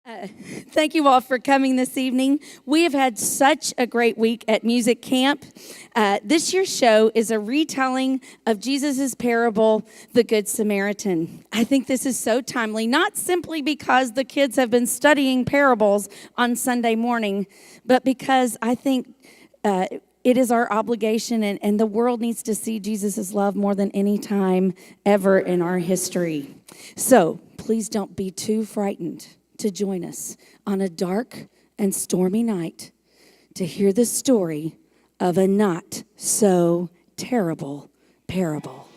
Thank you all for coming this evening. We have had such a great week at music camp. This year's show is a retelling of Jesus' parable, the Good Samaritan. I think this is so timely, not simply because the kids have been studying parables on Sunday morning, but because I think it is our obligation, and the world needs to see Jesus' love more than any time ever in our history. So please don't be too frightened to join us on a dark and stormy night to hear the story of a not so terrible parable.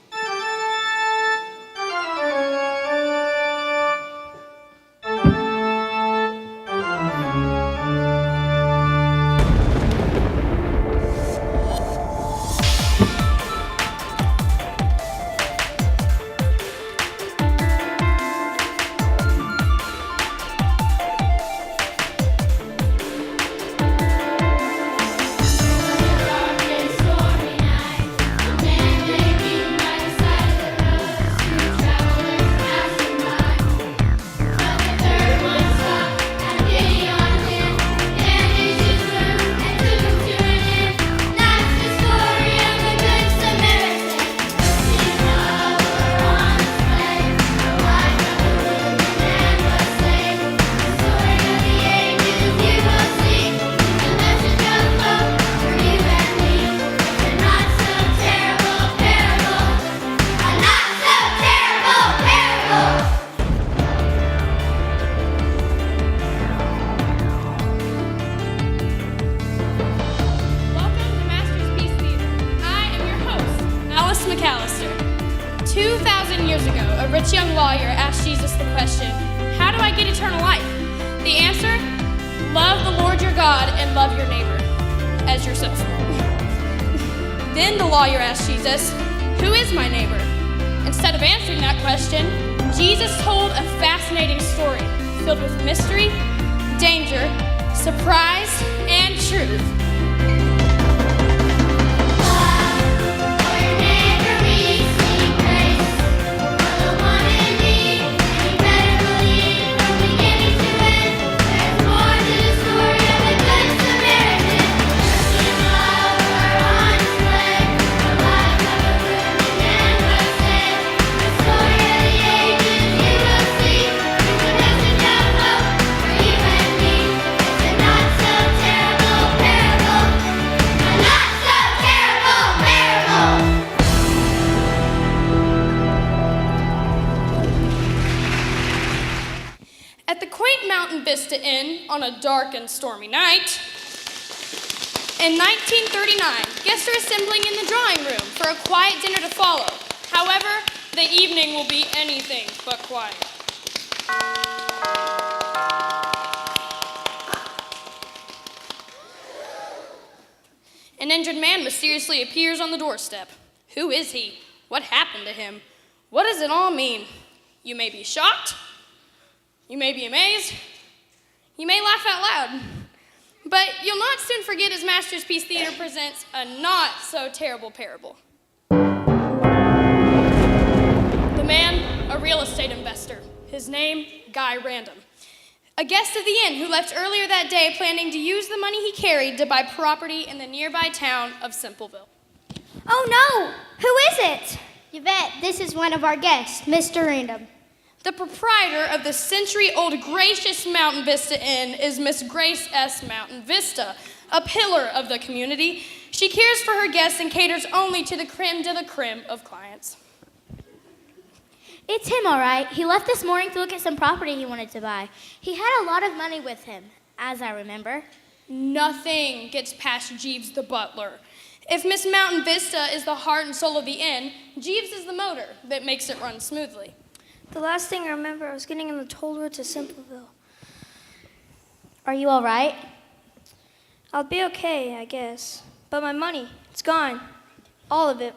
Then the lawyer asked Jesus, "Who is my neighbor?" Instead of answering that question, Jesus told a fascinating story filled with mystery, danger, surprise, and truth. Vista Inn on a dark and stormy night. In 1939, guests are assembling in the drawing room for a quiet dinner to follow. However, the evening will be anything but quiet. An injured man mysteriously appears on the doorstep. Who is he? What happened to him? What does it all mean? You may be shocked. You may be amazed. You may laugh out loud, but you'll not soon forget as Masterpiece Theater presents a not-so-terrible parable. The man, a real estate investor. His name, Guy Random. A guest of the inn who left earlier that day planning to use the money he carried to buy property in the nearby town of Simpleville. Oh no! Who is it? Yvette, this is one of our guests, Mr. Random. The proprietor of the century-old gracious Mountain Vista Inn is Miss Grace S. Mountain Vista, a pillar of the community. She cares for her guests and caters only to the creme de la creme of clients. It's him, all right. He left this morning to look at some property he wanted to buy. He had a lot of money with him, as I remember. Nothing gets past Jeeves the butler. If Miss Mountain Vista is the heart and soul of the inn, Jeeves is the motor that makes it run smoothly. The last thing I remember, I was getting on the toll road to Simpleville. Are you all right? I'll be okay, I guess. But my money, it's gone. All of it.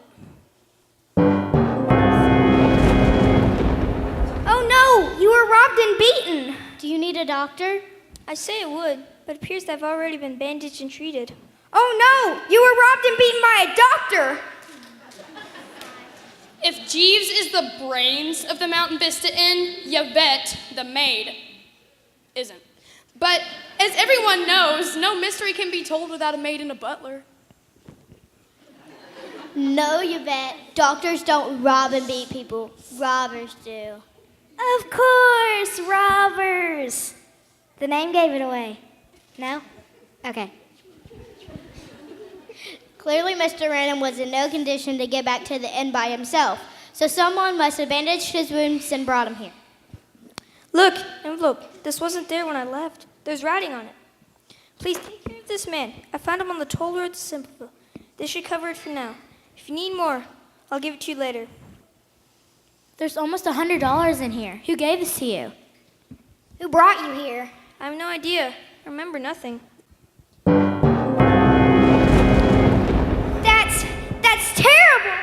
Oh no! You were robbed and beaten! Do you need a doctor? I say it would, but it appears that I've already been bandaged and treated. Oh no! You were robbed and beaten by a doctor! If Jeeves is the brains of the Mountain Vista Inn, Yvette, the maid, isn't. But as everyone knows, no mystery can be told without a maid and a butler. No, you bet. Doctors don't rob and beat people. Robbers do. Of course, robbers. The name gave it away. No? Okay. Clearly, Mr. Random was in no condition to get back to the inn by himself, so someone must have bandaged his wounds and brought him here. Look, envelope. This wasn't there when I left. There's writing on it. Please take care of this man. I found him on the toll road to Simpleville. This should cover it for now. If you need more, I'll give it to you later. There's almost $100 in here. Who gave this to you? Who brought you here? I have no idea. I remember nothing. That's terrible!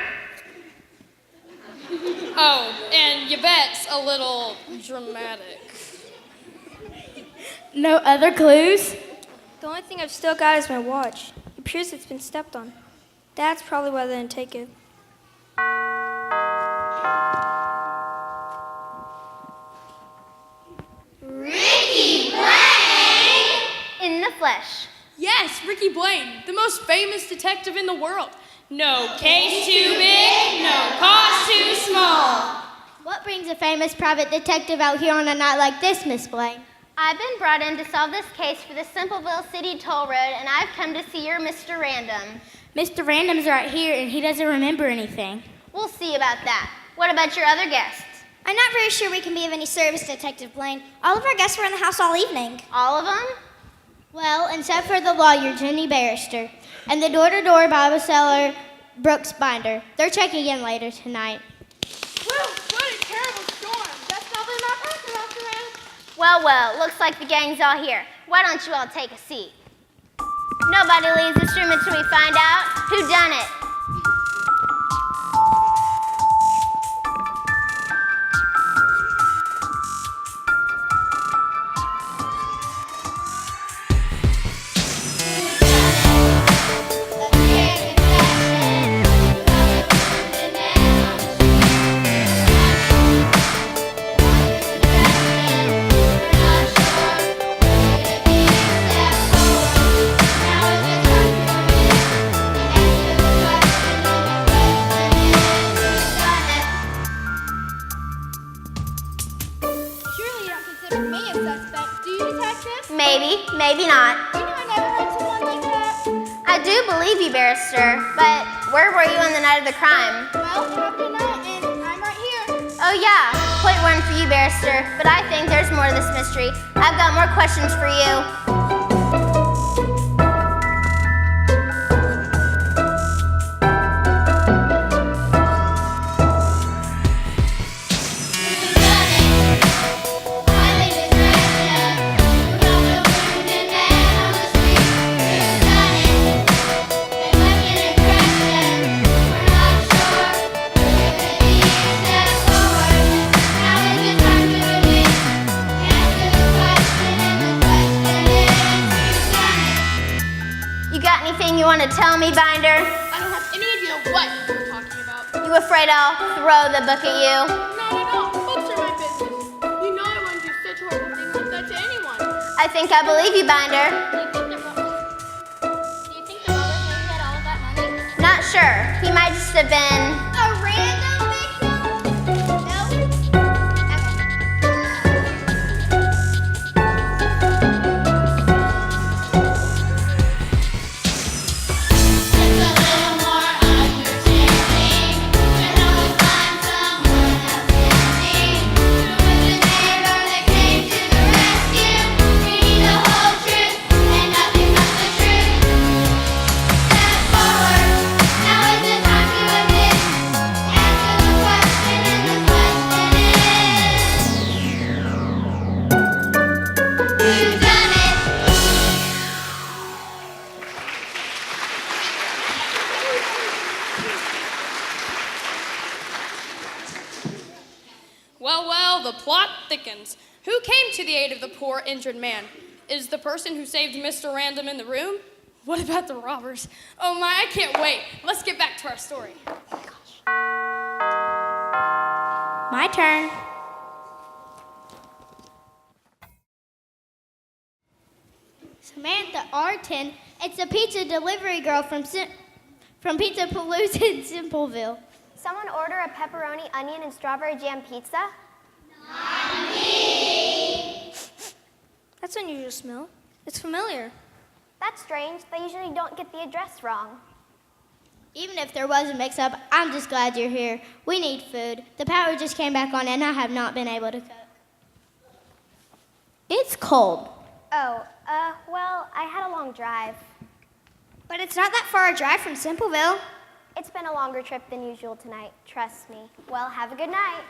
Oh, and Yvette's a little dramatic. No other clues? The only thing I've still got is my watch. It appears it's been stepped on. That's probably why they didn't take it. Ricky Blaine! In the flesh. Yes, Ricky Blaine, the most famous detective in the world. No case too big, no cause too small. What brings a famous private detective out here on a night like this, Miss Blaine? I've been brought in to solve this case for the Simpleville City Toll Road, and I've come to see your Mr. Random. Mr. Random's right here, and he doesn't remember anything. We'll see about that. What about your other guests? I'm not very sure we can be of any service, Detective Blaine. All of our guests were in the house all evening. All of them? Well, except for the lawyer, Jenny Barrister, and the door-to-door Bible seller, Brooks Binder. They're checking in later tonight. Whew, what a terrible storm. That's probably not perfect after all. Well, looks like the gang's all here. Why don't you all take a seat? Nobody leaves this room until we find out who done it. Maybe not. You know I never heard someone like that. I do believe you, Barrister, but where were you on the night of the crime? Well, it happened tonight, and I'm right here. Oh yeah, point one for you, Barrister, but I think there's more to this mystery. I've got more questions for you. You want to tell me, Binder? I don't have any idea what you're talking about. You afraid I'll throw the book at you? Not at all. Books are my business. You know I wouldn't do such horrible things like that to anyone. I think I believe you, Binder. Do you think the robbers knew he had all of that money? Not sure. He might just have been... A random victim? No? Well, the plot thickens. Who came to the aid of the poor, injured man? Is the person who saved Mr. Random in the room? What about the robbers? Oh my, I can't wait. Let's get back to our story. My turn. Samantha Arton. It's a pizza delivery girl from Pizza Palooza in Simpleville. Someone order a pepperoni, onion, and strawberry jam pizza? That's an unusual smell. It's familiar. That's strange. They usually don't get the address wrong. Even if there was a mix-up, I'm just glad you're here. We need food. The power just came back on, and I have not been able to cook. It's cold. Oh, well, I had a long drive. But it's not that far a drive from Simpleville. It's been a longer trip than usual tonight, trust me. Well, have a good night.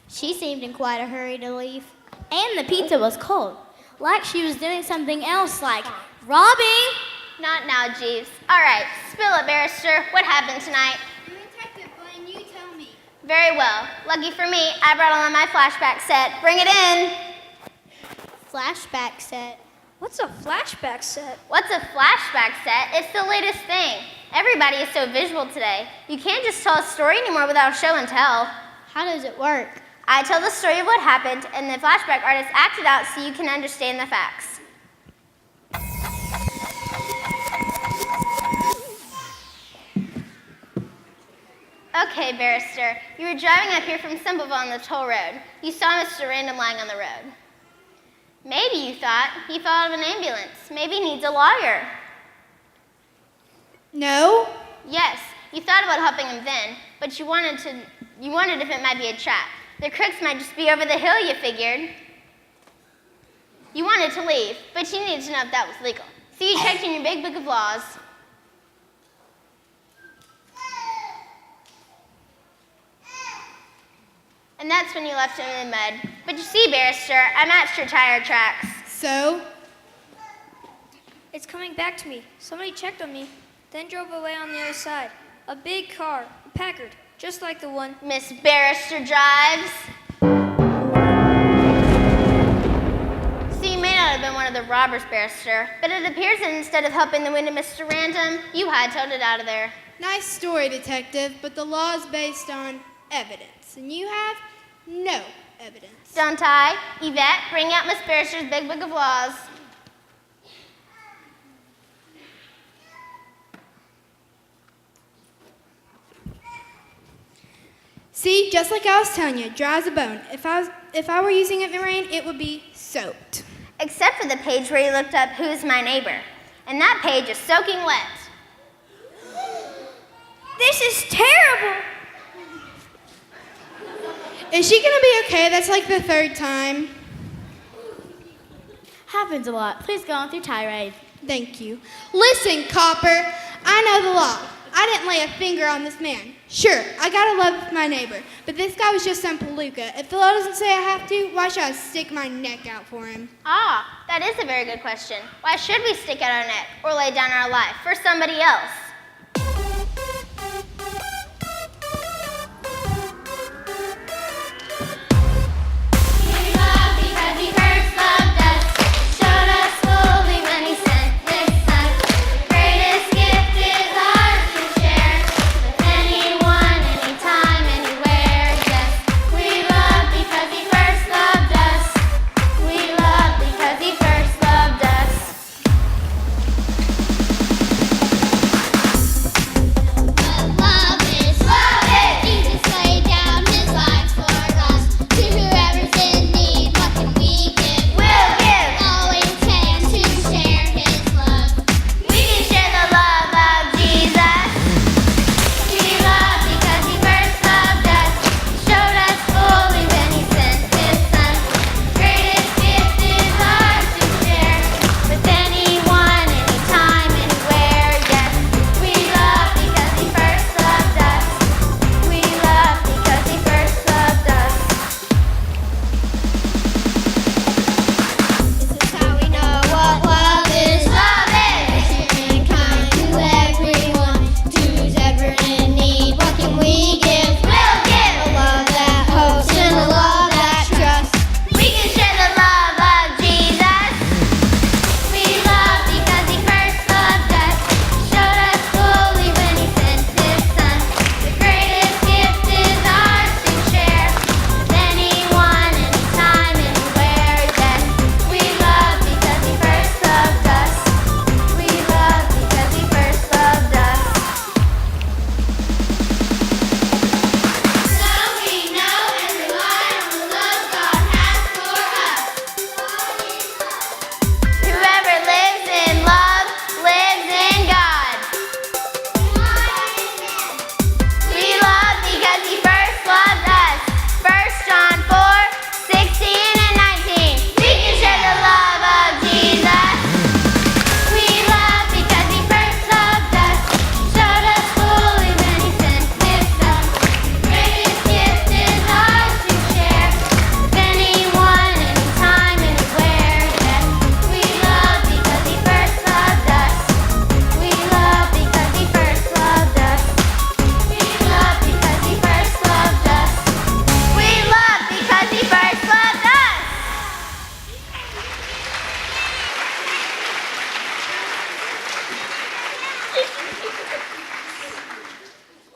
She seemed in quite a hurry to leave. And the pizza was cold. Like she was doing something else, like robbing. Not now, Jeeves. All right, spill it, Barrister. What happened tonight? Detective Blaine, you tell me. Very well. Lucky for me, I brought along my flashback set. Bring it in. Flashback set. What's a flashback set? What's a flashback set? It's the latest thing. Everybody is so visual today. You can't just tell a story anymore without show and tell. How does it work? I tell the story of what happened, and the flashback artist acts it out so you can understand the facts. Okay, Barrister, you were driving up here from Simpleville on the toll road. You saw Mr. Random lying on the road. Maybe you thought he fell out of an ambulance. Maybe he needs a lawyer. No. Yes, you thought about helping him then, but you wondered if it might be a trap. The crooks might just be over the hill, you figured. You wanted to leave, but you needed to know if that was legal. So you checked in your big book of laws. And that's when you left him in the mud. But you see, Barrister, I matched your tire tracks. So? It's coming back to me. Somebody checked on me, then drove away on the other side. A big car, a Packard, just like the one. Miss Barrister drives. So you may not have been one of the robbers, Barrister, but it appears that instead of helping the wounded Mr. Random, you hightailed it out of there. Nice story, Detective, but the law is based on evidence, and you have no evidence. Don't I? Yvette, bring out Miss Barrister's big book of laws. See, just like I was telling you, dry as a bone. If I were using it in the rain, it would be soaked. Except for the page where you looked up Who's My Neighbor. And that page is soaking wet. This is terrible. Is she gonna be okay? That's like the third time. Happens a lot. Please go on with your tirade. Thank you. Listen, copper, I know the law. I didn't lay a finger on this man. Sure, I gotta love my neighbor, but this guy was just some palooka. If the law doesn't say I have to, why should I stick my neck out for him? Ah, that is a very good question. Why should we stick out our neck or lay down our life for somebody else?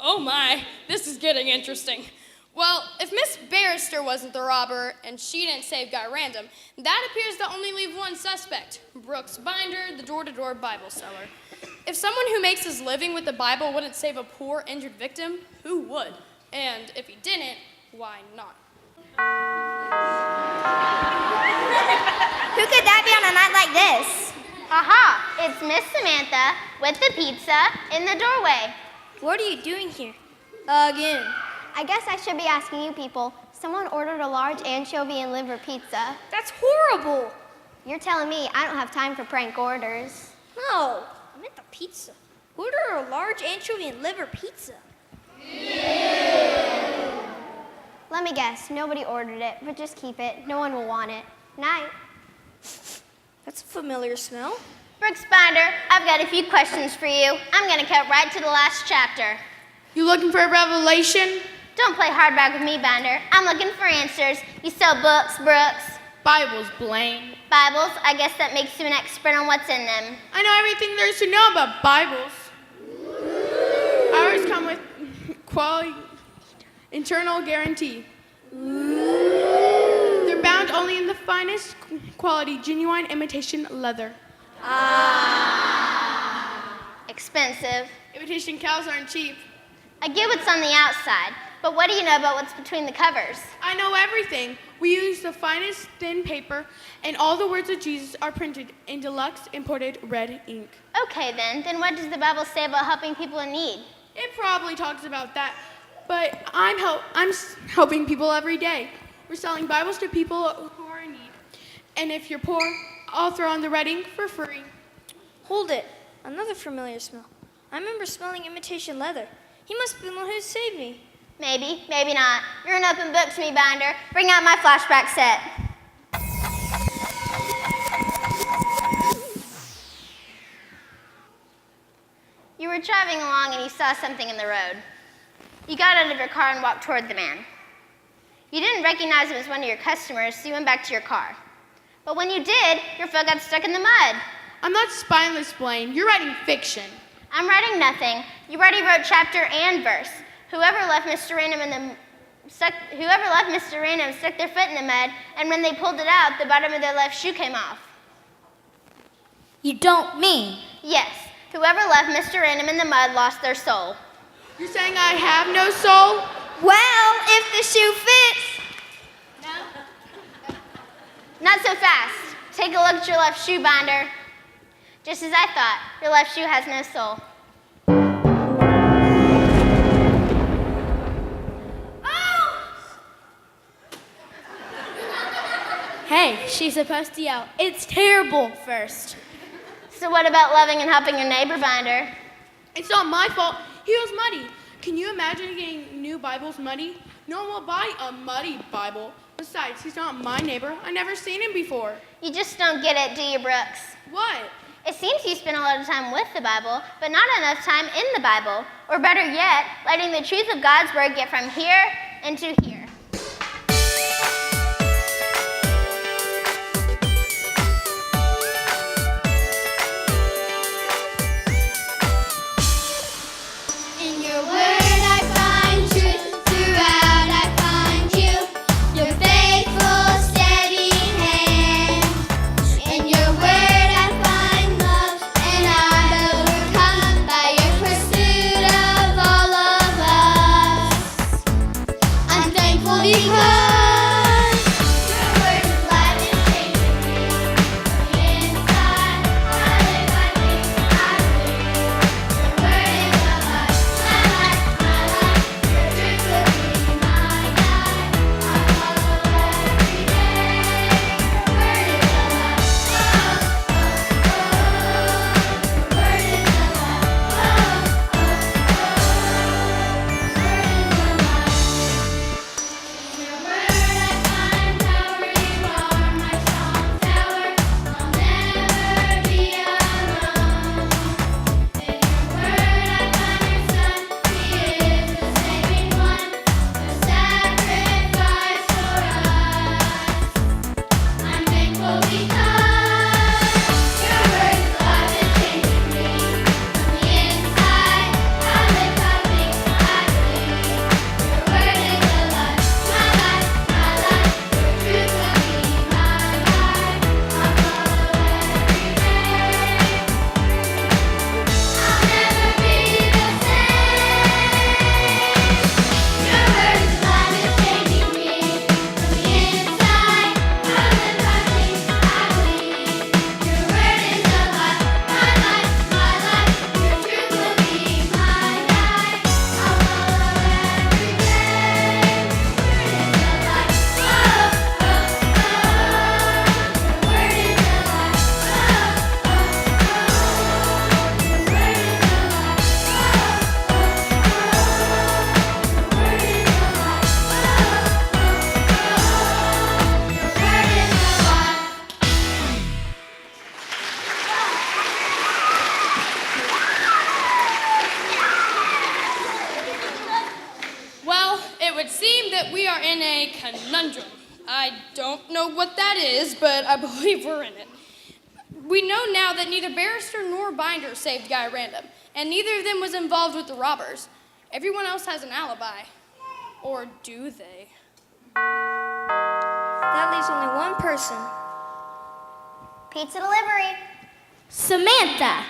Oh my, this is getting interesting. Well, if Miss Barrister wasn't the robber and she didn't save Guy Random, that appears to only leave one suspect, Brooks Binder, the door-to-door Bible seller. If someone who makes his living with the Bible wouldn't save a poor, injured victim, who would? And if he didn't, why not? Who could that be on a night like this? Aha, it's Miss Samantha with the pizza in the doorway. What are you doing here? Again. I guess I should be asking you people. Someone ordered a large anchovy and liver pizza. That's horrible. You're telling me I don't have time for prank orders. No, I meant the pizza. Order a large anchovy and liver pizza. Let me guess, nobody ordered it, but just keep it. No one will want it. Night. That's a familiar smell. Brooks Binder, I've got a few questions for you. I'm gonna cut right to the last chapter. You looking for a revelation? Don't play hardback with me, Binder. I'm looking for answers. You sell books, Brooks. Bibles, Blaine. Bibles, I guess that makes you an expert on what's in them. I know everything there is to know about Bibles. Ours come with quality, internal guarantee. They're bound only in the finest quality, genuine imitation leather. Expensive. Imitation cows aren't cheap. I get what's on the outside, but what do you know about what's between the covers? I know everything. We use the finest thin paper, and all the words of Jesus are printed in deluxe imported red ink. Okay then what does the Bible say about helping people in need? It probably talks about that, but I'm helping people every day. We're selling Bibles to people who are in need, and if you're poor, I'll throw on the red ink for free. Hold it. Another familiar smell. I remember smelling imitation leather. He must be the one who saved me. Maybe, maybe not. You're an open book to me, Binder. Bring out my flashback set. You were driving along and you saw something in the road. You got out of your car and walked toward the man. You didn't recognize him as one of your customers, so you went back to your car. But when you did, your foot got stuck in the mud. I'm not spineless, Blaine. You're writing fiction. I'm writing nothing. You already wrote chapter and verse. Whoever left Mr. Random stuck their foot in the mud, and when they pulled it out, the bottom of their left shoe came off. You don't mean. Yes, whoever left Mr. Random in the mud lost their soul. You're saying I have no soul? Well, if the shoe fits. Not so fast. Take a look at your left shoe, Binder. Just as I thought, your left shoe has no soul. Hey, she's supposed to yell, "It's terrible," first. So what about loving and helping your neighbor, Binder? It's not my fault. He was muddy. Can you imagine getting new Bibles muddy? No one will buy a muddy Bible. Besides, he's not my neighbor. I've never seen him before. You just don't get it, do you, Brooks? What? It seems you spend a lot of time with the Bible, but not enough time in the Bible. Or better yet, letting the truth of God's Word get from here into here. In your word I find truth, throughout I find you, your faithful, steady hand. In your word I find love, and I'm overcome by your pursuit of all of us. I'm thankful because your word is life and changing me. From the inside, I live, I think, I believe. Your word is the heart, my life, my life. Your truth will be my guide. I follow every day. Your word is the light. Your word is the light. Your word is the light. that we are in a conundrum. I don't know what that is, but I believe we're in it. We know now that neither Barrister nor Binder saved Guy Random, and neither of them was involved with the robbers. Everyone else has an alibi. Or do they? That leaves only one person. Pizza delivery. Samantha!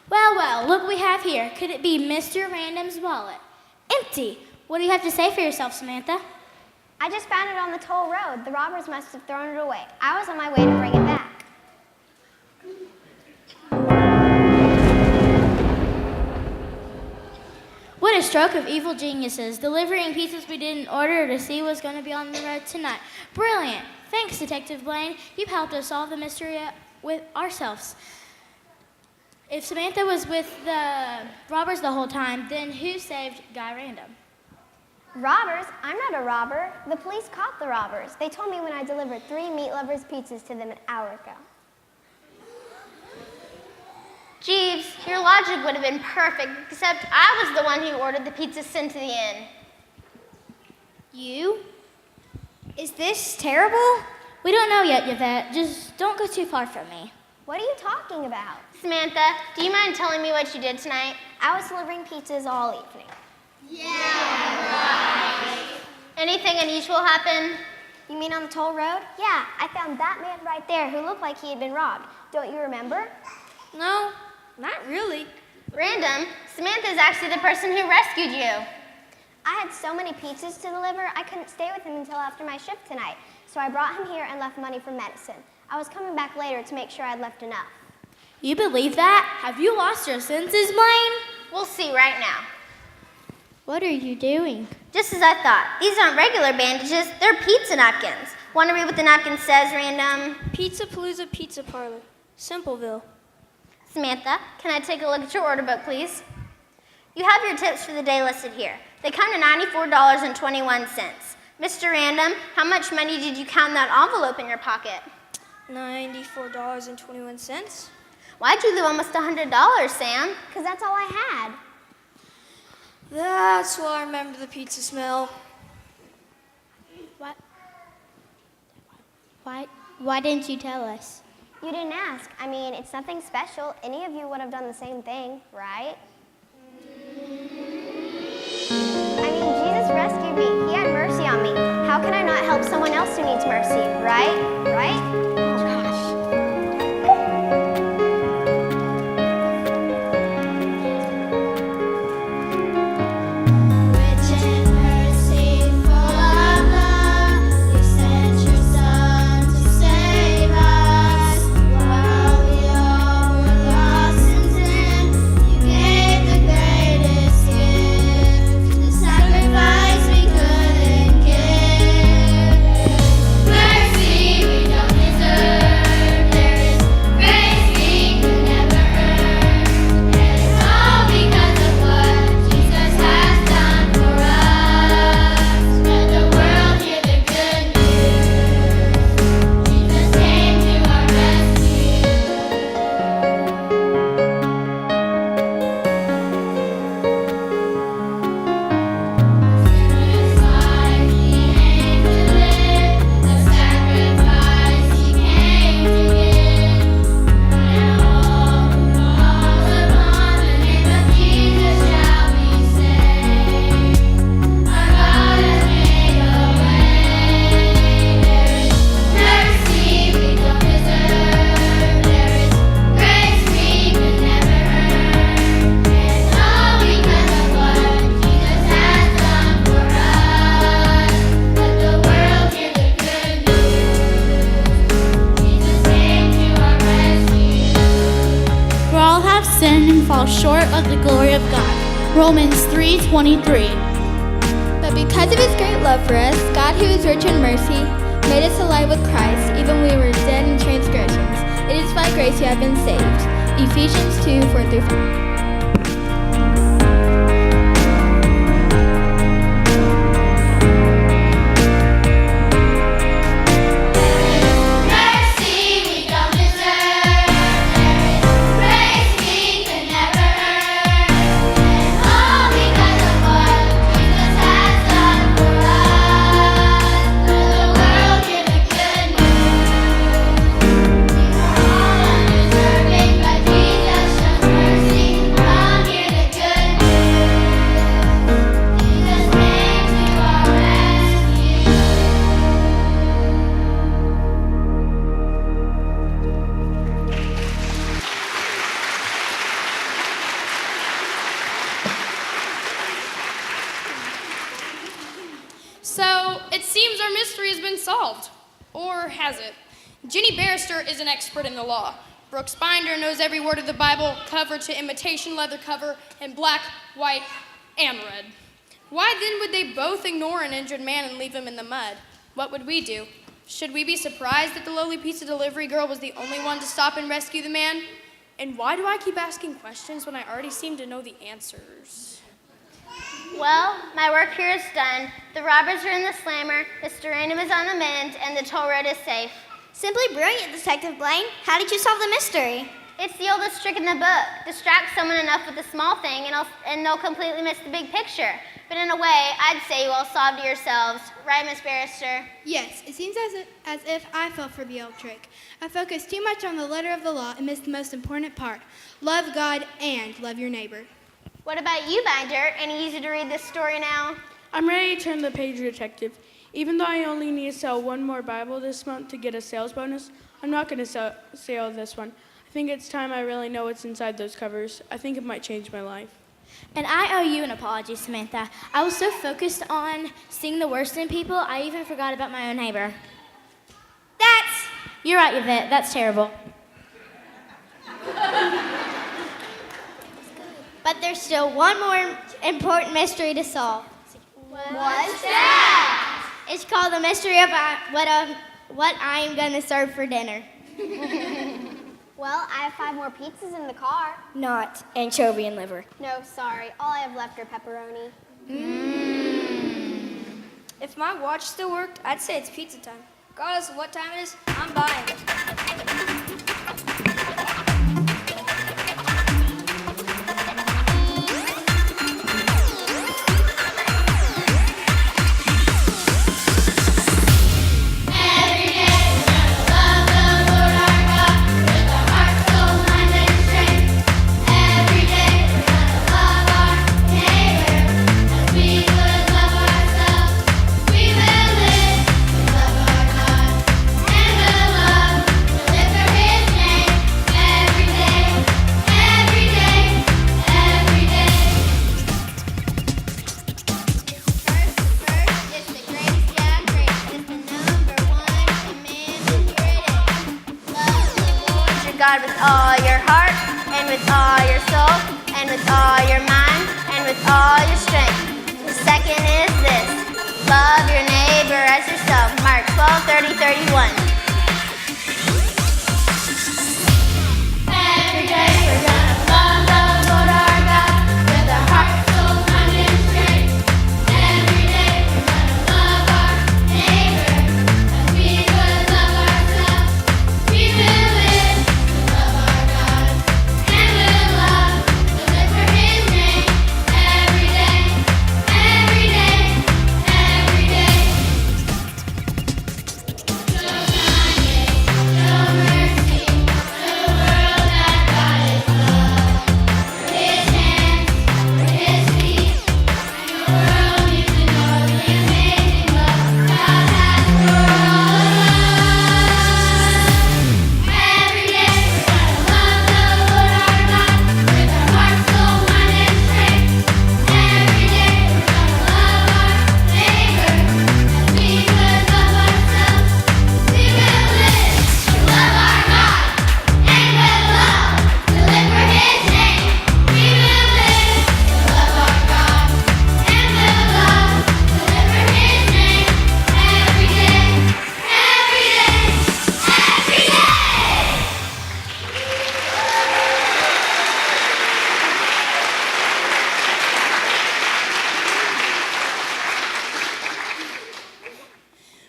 Well, look what we have here. Could it be Mr. Random's wallet? Empty. What do you have to say for yourself, Samantha? I just found it on the toll road. The robbers must have thrown it away. I was on my way to bring it back. What a stroke of evil geniuses. Delivering pizzas we didn't order to see what's going to be on the road tonight. Brilliant. Thanks, Detective Blaine. You've helped us solve the mystery with ourselves. If Samantha was with the robbers the whole time, then who saved Guy Random? Robbers? I'm not a robber. The police caught the robbers. They told me when I delivered 3 Meat Lovers pizzas to them an hour ago. Jeeves, your logic would have been perfect, except I was the one who ordered the pizza sent to the inn. You? Is this terrible? We don't know yet, Yvette. Just don't go too far from me. What are you talking about? Samantha, do you mind telling me what you did tonight? I was delivering pizzas all evening. Anything unusual happen? You mean on the toll road? Yeah, I found that man right there who looked like he had been robbed. Don't you remember? No, not really. Random, Samantha's actually the person who rescued you. I had so many pizzas to deliver, I couldn't stay with him until after my shift tonight. So I brought him here and left money for medicine. I was coming back later to make sure I'd left enough. You believe that? Have you lost your senses, Blaine? We'll see right now. What are you doing? Just as I thought. These aren't regular bandages, they're pizza napkins. Want to read what the napkin says, Random? Pizza Palooza Pizza Parlor, Simpleville. Samantha, can I take a look at your order book, please? You have your tips for the day listed here. They come to $94.21. Mr. Random, how much money did you count in that envelope in your pocket? $94.21. Why'd you leave almost $100, Sam? Because that's all I had. That's why I remember the pizza smell. Why didn't you tell us? You didn't ask. I mean, it's nothing special. Any of you would have done the same thing, right? I mean, Jesus rescued me. He had mercy on me. How can I not help someone else who needs mercy, right? Right? Oh, gosh. Rich in mercy, full of love, you sent your Son to save us. While we all were lost in sin, you gave the greatest gift, the sacrifice we couldn't give. Mercy we don't deserve, there is grace we could never earn, and it's all because of what Jesus has done for us. Let the world hear the good news. Jesus came to our rescue. Sinner's life he came to live, a sacrifice he came to give. And all who calls upon the name of Jesus shall be saved. Our God has made a way. There is mercy we don't deserve. There is grace we could never earn. It's all because of what Jesus has done for us. Let the world hear the good news. Jesus came to our rescue. For all have sinned and fall short of the glory of God. Romans 3:23. But because of his great love for us, God, who is rich in mercy, made us alive with Christ, even when we were dead in transgressions. It is by grace you have been saved. Ephesians 2:4-5. Mercy we don't deserve, there is grace we could never earn, and all because of what Jesus has done mystery has been solved. Or has it? Ginny Barrister is an expert in the law. Brooks Binder knows every word of the Bible, cover to imitation leather cover, in black, white, and red. Why then would they both ignore an injured man and leave him in the mud? What would we do? Should we be surprised that the lowly pizza delivery girl was the only one to stop and rescue the man? And why do I keep asking questions when I already seem to know the answers? Well, my work here is done. The robbers are in the slammer, the steranium is on the mend, and the toll road is safe. Simply brilliant, Detective Blaine. How did you solve the mystery? It's the oldest trick in the book. Distract someone enough with a small thing and they'll completely miss the big picture. But in a way, I'd say you all solved it yourselves. Right, Miss Barrister? Yes, it seems as if I fell for the old trick. I focused too much on the letter of the law and missed the most important part. Love God and love your neighbor. What about you, Binder? Any easy to read this story now? I'm ready to turn the page, Detective. Even though I only need to sell one more Bible this month to get a sales bonus, I'm not going to sell this one. I think it's time I really know what's inside those covers. I think it might change my life. And I owe you an apology, Samantha. I was so focused on seeing the worst in people, I even forgot about my own neighbor. You're right, Yvette. That's terrible. But there's still one more important mystery to solve. What's that? It's called the mystery of what I am going to serve for dinner. Well, I have 5 more pizzas in the car. Not anchovy and liver. No, sorry. All I have left are pepperoni. If my watch still worked, I'd say it's pizza time. Regardless of what time it is, I'm buying it. God with all your heart, and with all your soul, and with all your mind, and with all your strength. The second is this: love your neighbor as yourself. Mark 12:30-31. Every day we're gonna love the Lord our God with our heart, soul, mind, and strength. Every day we're gonna love our neighbor as we would love ourselves. We will live to love our God, and will love to live for His name. Every day, every day, every day. No kindness, no mercy, the world that God is love. For His hands, for His feet, and the world needs to know the amazing love God has for all of us. Every day we're gonna love the Lord our God with our heart, soul, mind, and strength. Every day we're gonna love our neighbor as we would love ourselves. We will live to love our God, and will love to live for His name. We will live to love our God, and will love to live for His name. Every day, every day, every day.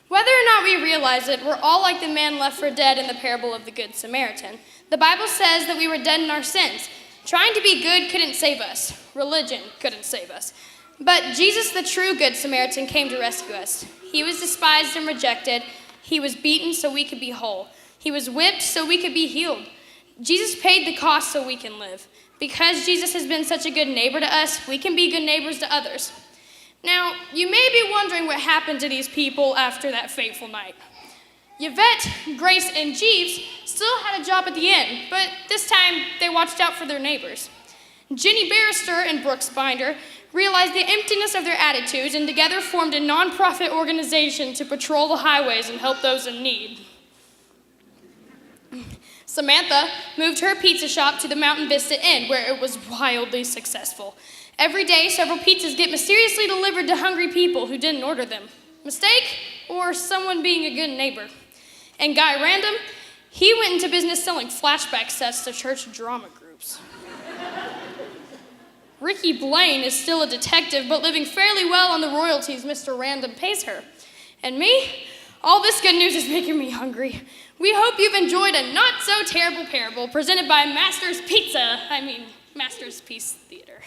Whether or not we realize it, we're all like the man left for dead in the parable of the Good Samaritan. The Bible says that we were dead in our sins. Trying to be good couldn't save us. Religion couldn't save us. But Jesus, the true Good Samaritan, came to rescue us. He was despised and rejected. He was beaten so we could be whole. He was whipped so we could be healed. Jesus paid the cost so we can live. Because Jesus has been such a good neighbor to us, we can be good neighbors to others. Now, you may be wondering what happened to these people after that fateful night. Yvette, Grace, and Jeeves still had a job at the inn, but this time they watched out for their neighbors. Jenny Barrister and Brooks Binder realized the emptiness of their attitudes and together formed a nonprofit organization to patrol the highways and help those in need. Samantha moved her pizza shop to the Mountain Vista Inn, where it was wildly successful. Every day, several pizzas get mysteriously delivered to hungry people who didn't order them. Mistake, or someone being a good neighbor. And Guy Random, he went into business selling flashback sets to church drama groups. Ricky Blaine is still a detective, but living fairly well on the royalties Mr. Random pays her. And me? All this good news is making me hungry. We hope you've enjoyed a not-so-terrible parable presented by Master's Peace Theater.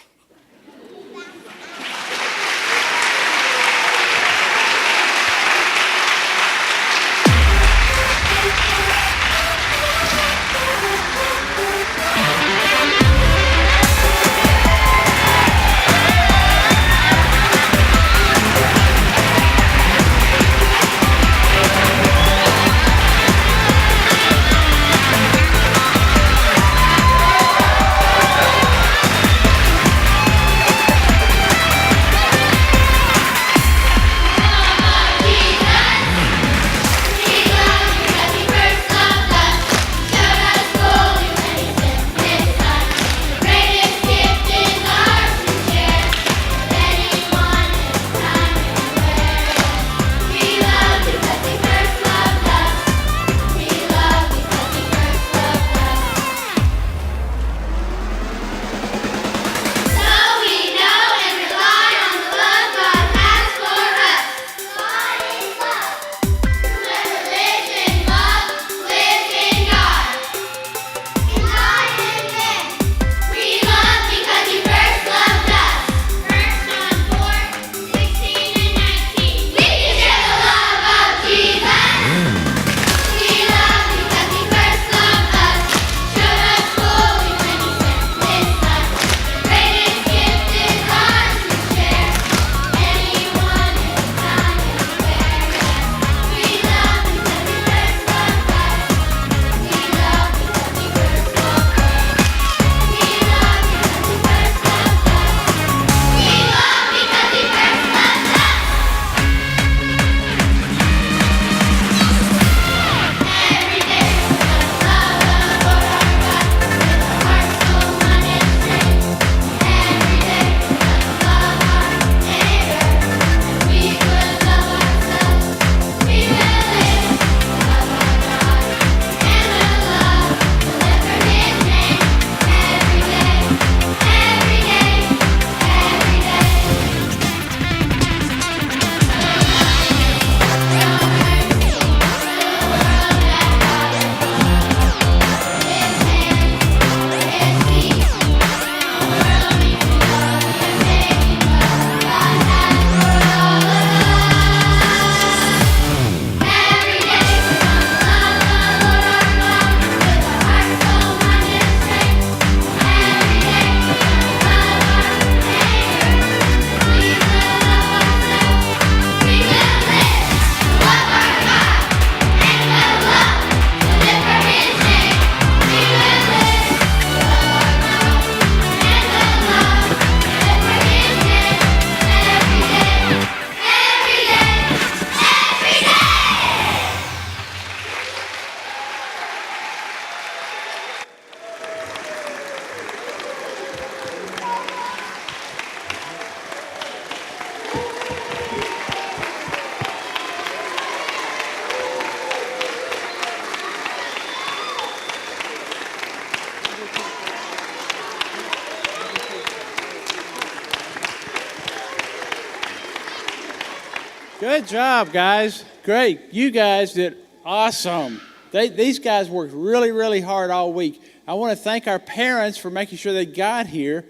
Good job, guys. Great. You guys did awesome. These guys worked really, really hard all week. I want to thank our parents for making sure they got here.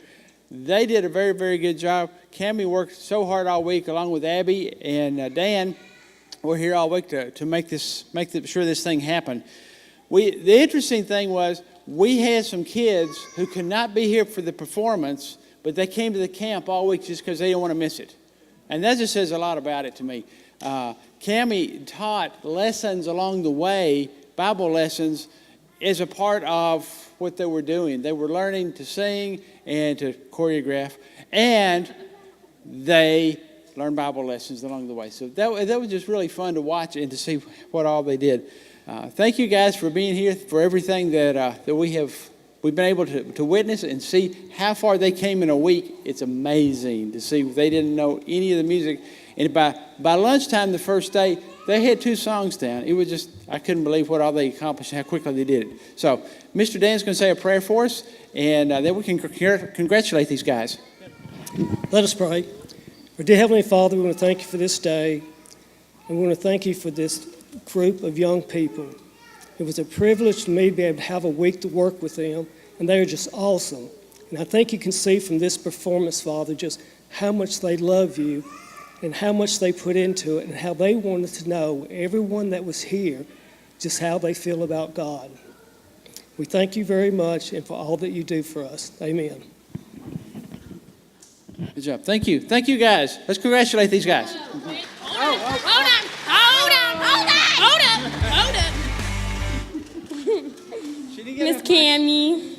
They did a very, very good job. Cammie worked so hard all week, along with Abby and Dan. We're here all week to make sure this thing happened. The interesting thing was we had some kids who could not be here for the performance, but they came to the camp all week just because they didn't want to miss it. And that just says a lot about it to me. Cammie taught lessons along the way, Bible lessons, as a part of what they were doing. They were learning to sing and to choreograph, and they learned Bible lessons along the way. So that was just really fun to watch and to see what all they did. Thank you guys for being here, for everything that we've been able to witness and see how far they came in a week. It's amazing to see. They didn't know any of the music. And by lunchtime the first day, they had 2 songs down. It was just, I couldn't believe what all they accomplished and how quickly they did it. So Mr. Dan's going to say a prayer for us, and then we can congratulate these guys. Let us pray. Our dear Heavenly Father, we want to thank you for this day, and we want to thank you for this group of young people. It was a privilege to me to be able to have a week to work with them, and they are just awesome. And I think you can see from this performance, Father, just how much they love you and how much they put into it and how they wanted to know, everyone that was here, just how they feel about God. We thank you very much and for all that you do for us. Amen. Good job. Thank you. Thank you, guys. Let's congratulate these guys. Hold up. Miss Cammie.